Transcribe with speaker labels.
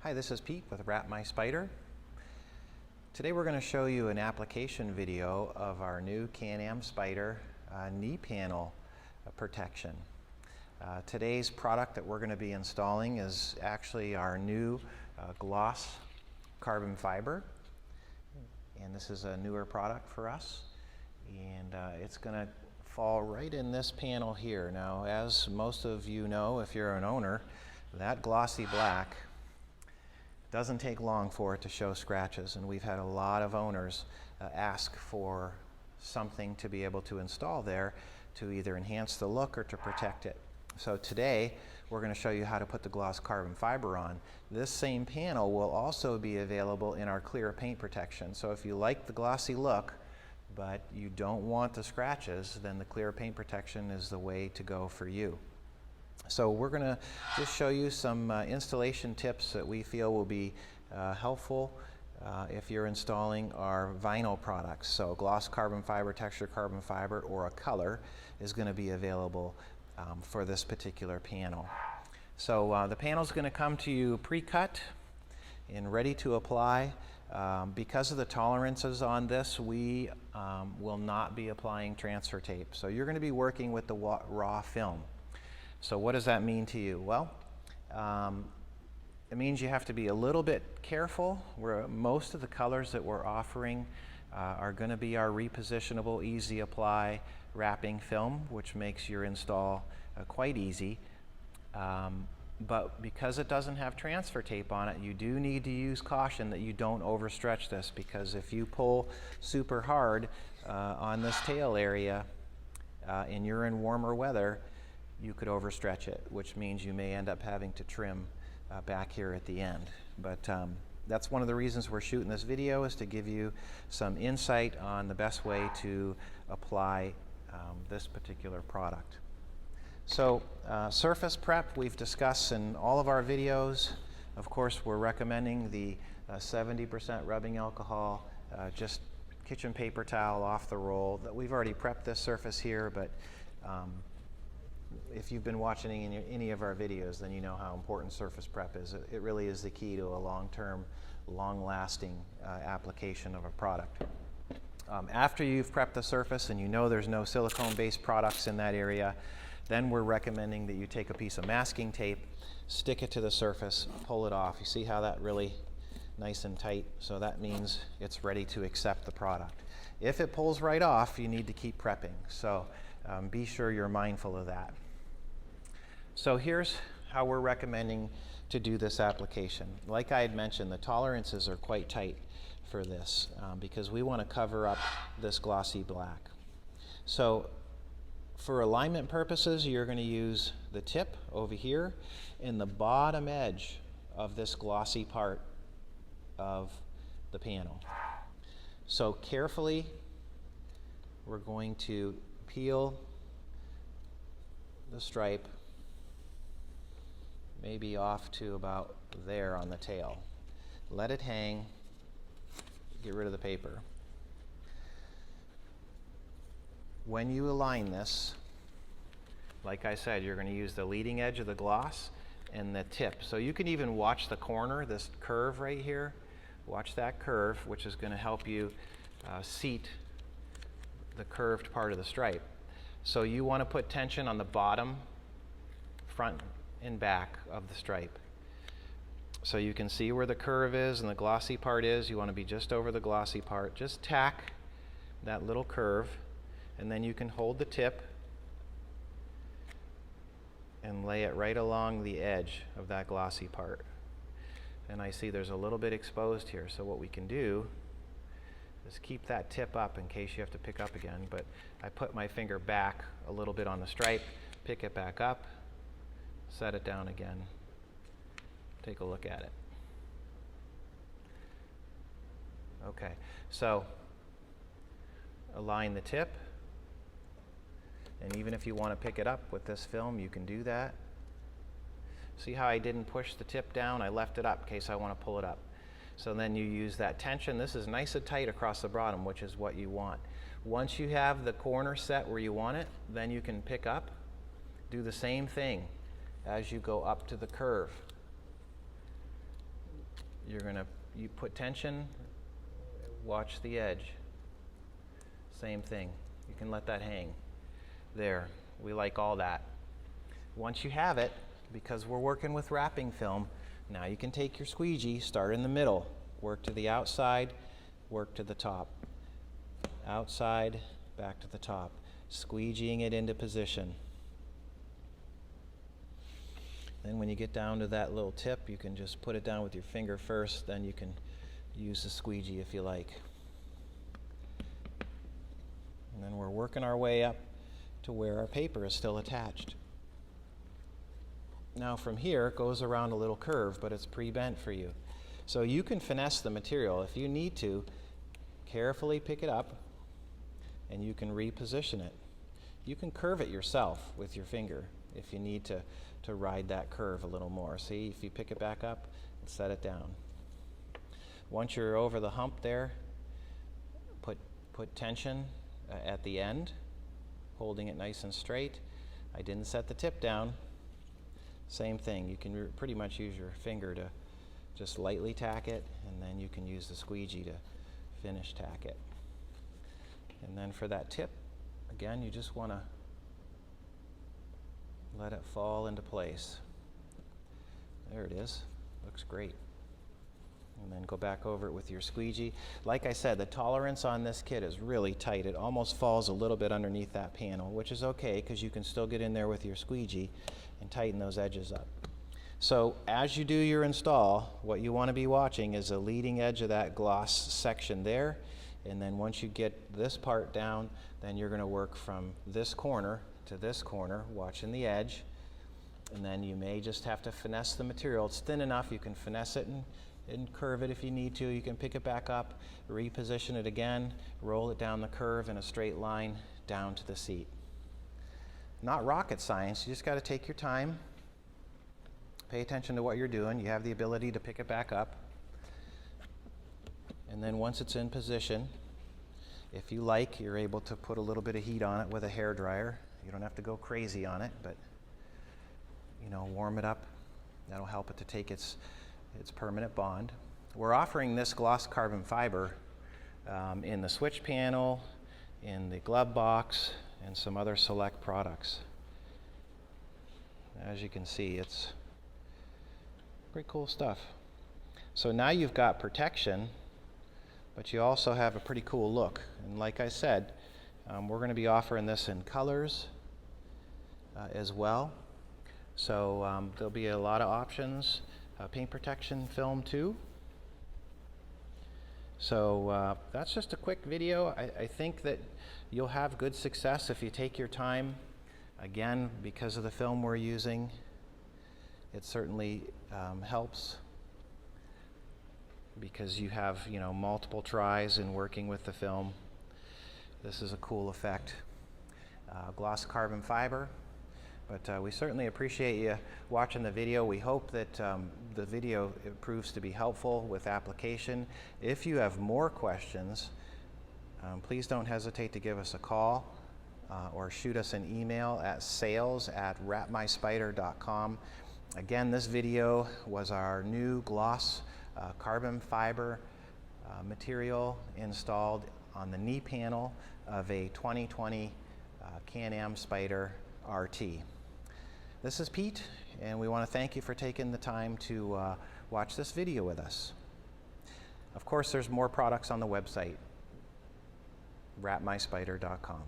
Speaker 1: Hi, this is Pete with Wrap My Spyder. Today we're going to show you an application video of our new Can-Am Spyder knee panel protection. Today's product that we're going to be installing is actually our new gloss carbon fiber, and this is a newer product for us, and it's going to fall right in this panel here. Now, as most of you know, if you're an owner, that glossy black doesn't take long for it to show scratches, and we've had a lot of owners ask for something to be able to install there to either enhance the look or to protect it. So today we're going to show you how to put the gloss carbon fiber on. This same panel will also be available in our clear paint protection. So if you like the glossy look but you don't want the scratches, then the clear paint protection is the way to go for you. So we're going to just show you some installation tips that we feel will be helpful if you're installing our vinyl products. So gloss carbon fiber, texture carbon fiber, or a color is going to be available for this particular panel. So the panel is going to come to you pre-cut and ready to apply. Because of the tolerances on this, we will not be applying transfer tape. So you're going to be working with the raw film. So what does that mean to you? Well, it means you have to be a little bit careful. Most of the colors that we're offering are going to be our repositionable, easy apply wrapping film, which makes your install quite easy. But because it doesn't have transfer tape on it, you do need to use caution that you don't overstretch this, because if you pull super hard on this tail area and you're in warmer weather, you could overstretch it, which means you may end up having to trim back here at the end. But that's one of the reasons we're shooting this video, is to give you some insight on the best way to apply this particular product. So surface prep we've discussed in all of our videos. Of course, we're recommending the 70% rubbing alcohol, just kitchen paper towel off the roll. We've already prepped this surface here, but if you've been watching any of our videos, then you know how important surface prep is. It really is the key to a long-term, long-lasting application of a product. After you've prepped the surface and you know there's no silicone-based products in that area, then we're recommending that you take a piece of masking tape, stick it to the surface, pull it off. You see how that really nice and tight? So that means it's ready to accept the product. If it pulls right off, you need to keep prepping. So be sure you're mindful of that. So here's how we're recommending to do this application. Like I had mentioned, the tolerances are quite tight for this because we want to cover up this glossy black. So for alignment purposes, you're going to use the tip over here and the bottom edge of this glossy part of the panel. So carefully, we're going to peel the stripe maybe off to about there on the tail. Let it hang, get rid of the paper. When you align this, like I said, you're going to use the leading edge of the gloss and the tip. So you can even watch the corner, this curve right here. Watch that curve, which is going to help you seat the curved part of the stripe. So you want to put tension on the bottom, front and back of the stripe. So you can see where the curve is and the glossy part is. You want to be just over the glossy part. Just tack that little curve, and then you can hold the tip and lay it right along the edge of that glossy part. And I see there's a little bit exposed here, so what we can do is keep that tip up in case you have to pick up again. But I put my finger back a little bit on the stripe, pick it back up, set it down again, take a look at it. Okay, so align the tip, and even if you want to pick it up with this film, you can do that. See how I didn't push the tip down? I left it up in case I want to pull it up. So then you use that tension. This is nice and tight across the bottom, which is what you want. Once you have the corner set where you want it, then you can pick up, do the same thing as you go up to the curve. you put tension, watch the edge. Same thing. You can let that hang. There. We like all that. Once you have it, because we're working with wrapping film, now you can take your squeegee, start in the middle, work to the outside, work to the top. Outside, back to the top. Squeegeeing it into position. Then when you get down to that little tip, you can just put it down with your finger first, then you can use the squeegee if you like. And then we're working our way up to where our paper is still attached. Now from here, it goes around a little curve, but it's pre-bent for you. So you can finesse the material. If you need to, carefully pick it up, and you can reposition it. You can curve it yourself with your finger if you need to ride that curve a little more. See, if you pick it back up and set it down. Once you're over the hump there, put tension at the end, holding it nice and straight. I didn't set the tip down. Same thing, you can pretty much use your finger to just lightly tack it, and then you can use the squeegee to finish tack it. And then for that tip, again, you just want to let it fall into place. There it is. Looks great. And then go back over it with your squeegee. Like I said, the tolerance on this kit is really tight. It almost falls a little bit underneath that panel, which is okay because you can still get in there with your squeegee and tighten those edges up. So as you do your install, what you want to be watching is the leading edge of that gloss section there. And then once you get this part down, then you're going to work from this corner to this corner, watching the edge. And then you may just have to finesse the material. It's thin enough, you can finesse it and curve it if you need to. You can pick it back up, reposition it again, roll it down the curve in a straight line down to the seat. Not rocket science, you just got to take your time, pay attention to what you're doing. You have the ability to pick it back up. And then once it's in position, if you like, you're able to put a little bit of heat on it with a hair dryer. You don't have to go crazy on it, but you know, warm it up. That'll help it to take its permanent bond. We're offering this gloss carbon fiber in the switch panel, in the glove box, and some other select products. As you can see, it's pretty cool stuff. So now you've got protection, but you also have a pretty cool look. And like I said, we're going to be offering this in colors as well. So there'll be a lot of options. Paint protection film too. So that's just a quick video. I think that you'll have good success if you take your time. Again, because of the film we're using, it certainly helps because you have, you know, multiple tries in working with the film. This is a cool effect. Gloss carbon fiber. But we certainly appreciate you watching the video. We hope that the video proves to be helpful with application. If you have more questions, please don't hesitate to give us a call or shoot us an email at sales@wrapmyspyder.com. Again, this video was our new gloss carbon fiber material installed on the knee panel of a 2020 Can-Am Spyder RT. This is Pete, and we want to thank you for taking the time to watch this video with us. Of course, there's more products on the website, wrapmyspyder.com.